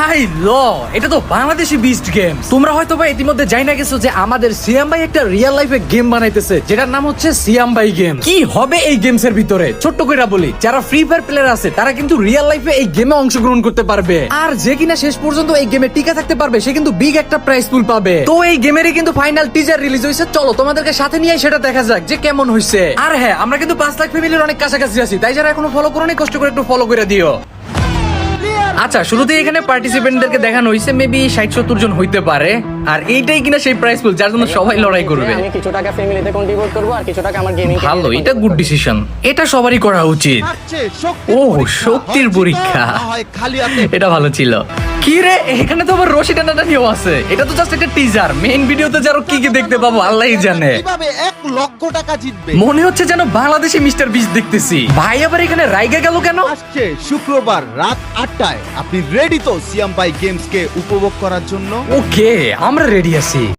I ল, এটা তো Bangladeshi beast game. তোমরা হয়তো বা ইতিমধ্যে জাই না গেছো যে আমাদের সিয়াম ভাই একটা রিয়েল লাইফে গেম বানাইতেছে, যেটার নাম হচ্ছে সিয়াম ভাই গেম। কি হবে এই গেমস এর ভিতরে ছোট্ট কইরা বলি, যারা ফ্রি ফায়ার প্লেয়ার আছে তারা কিন্তু রিয়েল লাইফে এই গেমে অংশগ্রহণ করতে পারবে, আর যে কিনা শেষ পর্যন্ত এই গেমে টিকে থাকতে পারবে সে কিন্তু বিগ একটা প্রাইজ পুল পাবে। তো এই গেমেরই কিন্তু ফাইনাল টিজার রিলিজ হয়েছে, চলো তোমাদেরকে সাথে নিয়ে সেটা দেখা যাক যে কেমন হয়েছে। আর হ্যাঁ, আমরা কিন্তু 5 লাখ ফ্যামিলির অনেক কাছাকাছি আছি, তাই যারা এখনো ফলো করোনি কষ্ট করে একটু ফলো করে দিও। আচ্ছা, শুরুতেই এখানে পার্টিসিপেন্টদেরকে দেখানো হয়েছে মেবি 60-70 জন হইতে পারে, আর এইটাই কিনা সেই প্রাইস পুল যার জন্য সবাই লড়াই করবে। আমি কিছু টাকা ফ্যামিলিতে কন্ট্রিবিউট করব আর কিছু টাকা আমার গেমিং ভালো, এটা গুড ডিসিশন, এটা সবারই করা উচিত। ও শক্তির পরীক্ষা, এটা ভালো ছিল। কি রে, এখানে তো আবার রশি টানাটানিও আছে। এটা তো জাস্ট একটা টিজার, মেইন ভিডিওতে যারো কি কি দেখতে পাবো আল্লাহই জানে। কিভাবে 1 লক্ষ টাকা জিতবে? মনে হচ্ছে যেন বাংলাদেশি মিস্টার বিস্ট দেখতেছি। ভাই আবার এখানে রাইগা গেল কেন? আসছে শুক্রবার রাত 8টায়। আপনি রেডি তো সিয়াম ভাই গেমস কে উপভোগ করার জন্য? ওকে, আমরা রেডি আছি।